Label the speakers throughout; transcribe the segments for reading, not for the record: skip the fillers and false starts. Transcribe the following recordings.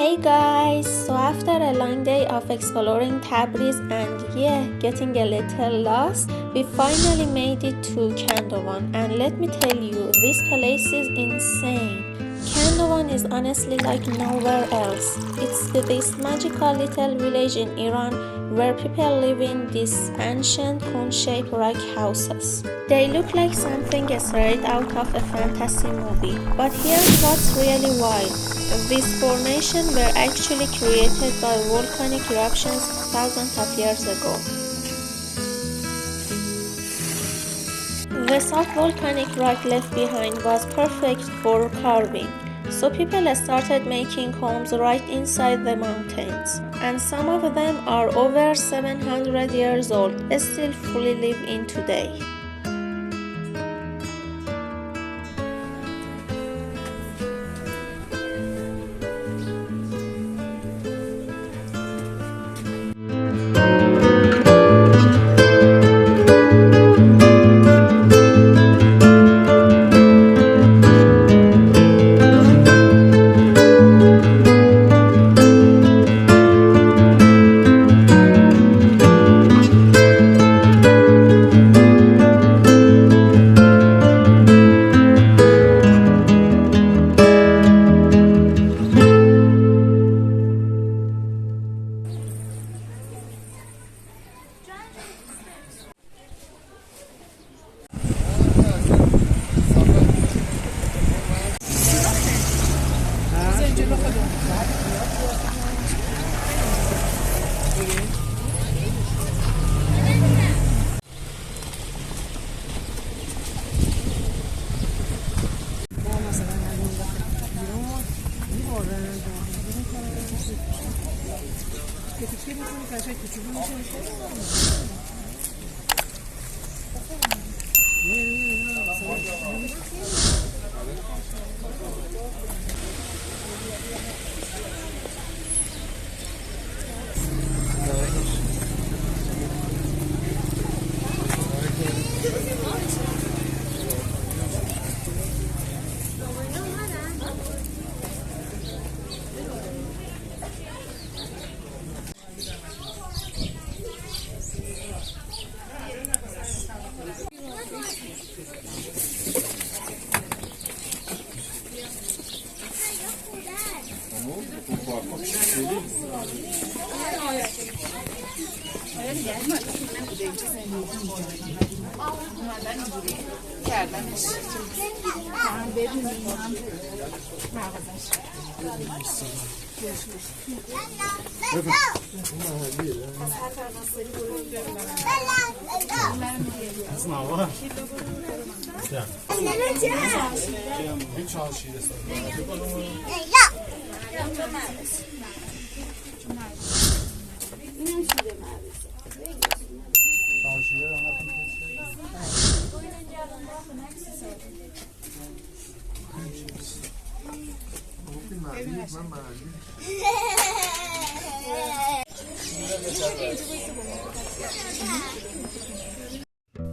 Speaker 1: Hey guys, so after a long day of exploring Tabriz and getting a little lost, we finally made it to Kandovan, and let me tell you, this place is insane. Kandovan is honestly like nowhere else. It's this magical little village in Iran where people live in these ancient cone-shaped rock houses. They look like something straight out of a fantasy movie. But here's what's really wild. These formations were actually created by volcanic eruptions thousands of years ago. The soft volcanic rock left behind was perfect for carving, so people started making homes right inside the mountains. And some of them are over 700 years old, still fully live in today.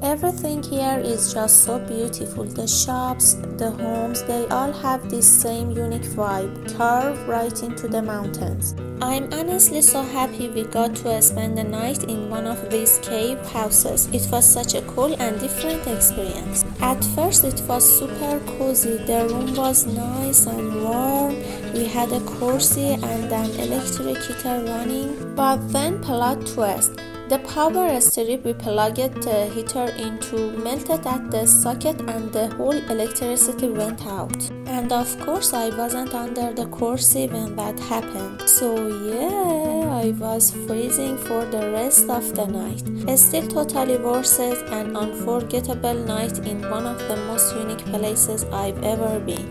Speaker 1: Everything here is just so beautiful. The shops, the homes, they all have this same unique vibe, carved right into the mountains. I'm honestly so happy we got to spend the night in one of these cave houses. It was such a cool and different experience. At first it was super cozy. The room was nice and warm. We had a corsi and an electric heater running. But then plot twist. The power strip we plugged the heater into melted at the socket and the whole electricity went out. And of course I wasn't under the corsi when that happened. So yeah, I was freezing for the rest of the night. Still totally worth it, an unforgettable night in one of the most unique places I've ever been.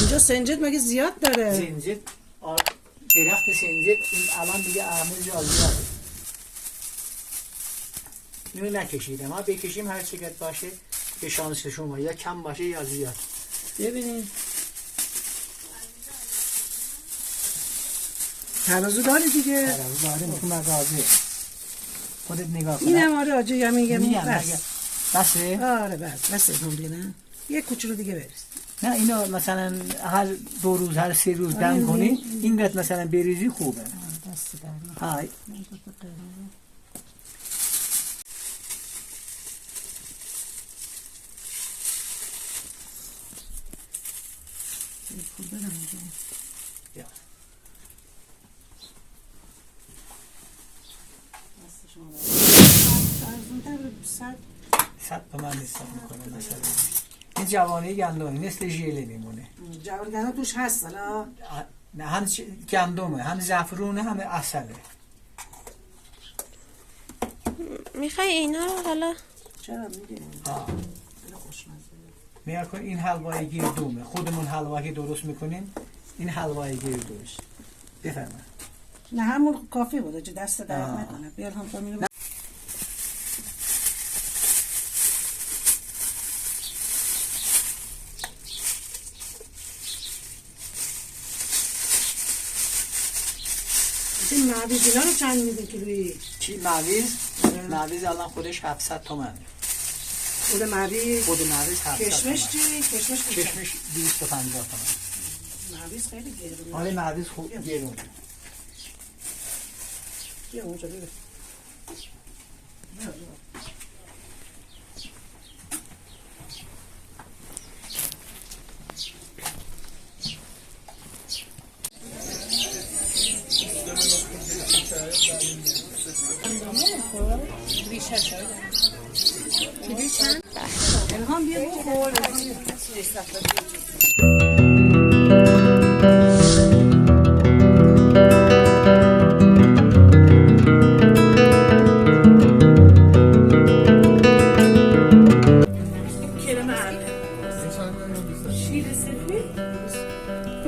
Speaker 2: اینجا سنجد مگه زیاد داره؟
Speaker 3: زنجد درخت سنجد این الان دیگه اهمیز زیاده. اینو نکشیدم. ما بکشیم هر چقدر باشه به شانس شما، یا کم باشه یا زیاد.
Speaker 2: ببینید ترازو داری دیگه.
Speaker 3: ترازو داریم تو مغازه. خودت نگاه کن.
Speaker 2: اینم آره آجی یا میگم
Speaker 3: بس. بسه؟
Speaker 2: آره بس نه. یه کوچولو دیگه بریز.
Speaker 3: نه اینو مثلا هر 2 روز هر 3 روز دم کنی اینقدر مثلا بریزی خوبه.
Speaker 2: دست در.
Speaker 3: های. یا. صد تومن حساب میکنه مثلا. این جوانه گندمی مثل ژله میمونه.
Speaker 2: جوانه گندم توش هست حالا؟
Speaker 3: نه هم گندمه هم زعفرونه هم عسله.
Speaker 1: میخوای اینا رو حالا؟
Speaker 2: چرا میگه؟
Speaker 3: نیا کن این حلوای گردومه. خودمون حلوایی درست میکنیم. این حلوای گردوش. بفرمایید.
Speaker 2: نه همون کافی بود چه دست درد نکنه. بیار هم تو میرم. این معویز اینا رو چند میده کیلویی؟
Speaker 3: چی معویز؟ معویز الان خودش 700 تومن.
Speaker 2: خود معویز
Speaker 3: 700
Speaker 2: کشمش چی؟
Speaker 3: کشمش 250 تومن.
Speaker 2: معویز خیلی گرونه.
Speaker 3: آره معویز خوب گرونه.
Speaker 2: بیا اونجا بیا. الهام بیا بخور.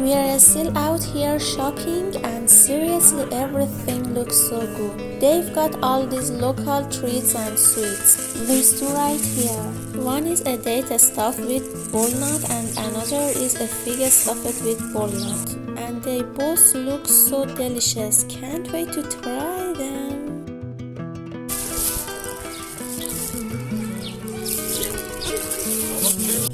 Speaker 1: We are still out here shopping and seriously everything looks so good. They've got all these local treats and sweets. There's two right here. One is a date stuffed with walnut and another is a fig stuffed with walnut. And they both look so delicious. Can't wait to try them.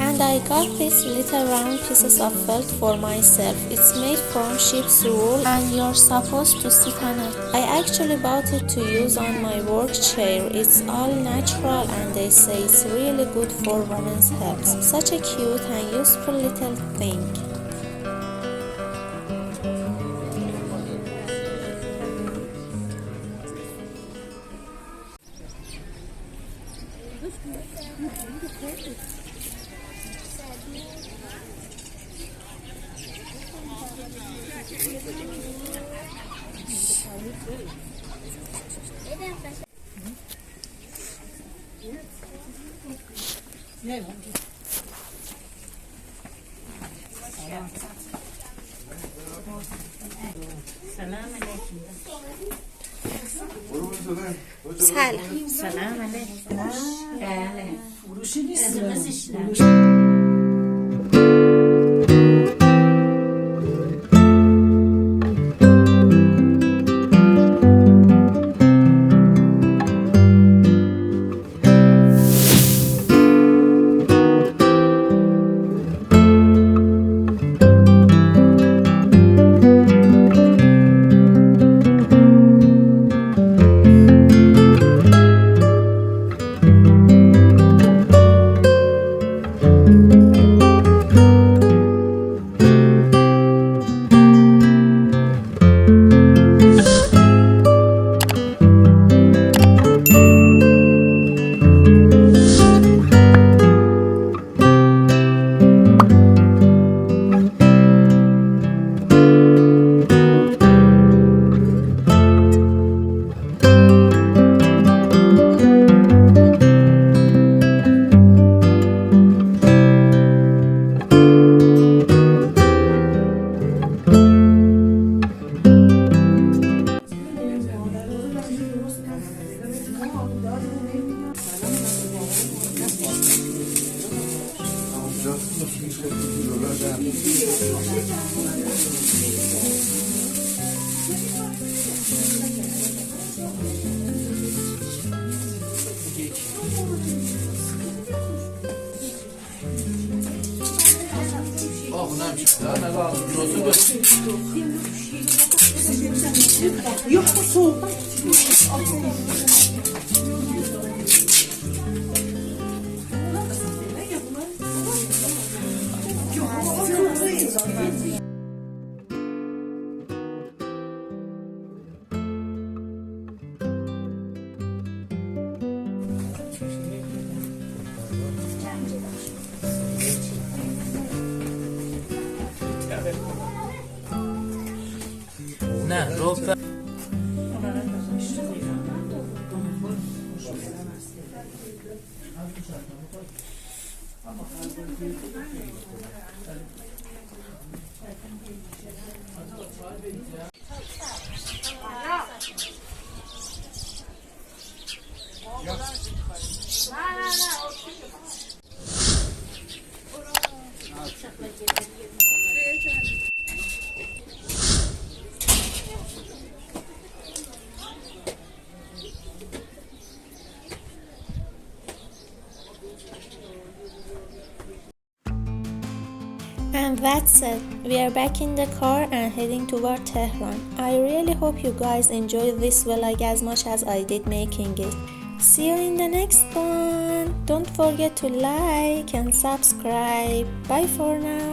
Speaker 1: And I got these little round pieces of felt for myself. It's made from sheep's wool and you're supposed to sit on it. I actually bought it to use on my work chair. It's all natural and they say it's really good for women's health. Such a cute and useful little thing.
Speaker 4: سلام علیکم. بله.
Speaker 2: فروشی نیست.
Speaker 5: buna bir şey daha ne lazım? Kilosu bu.
Speaker 2: Yok bu soğuk.
Speaker 5: Ne? Rope.
Speaker 1: And that's it. We are back in the car and heading toward Tehran. I really hope you guys enjoyed this vlog as much as I did making it. See you in the next one. Don't forget to like and subscribe. Bye for now.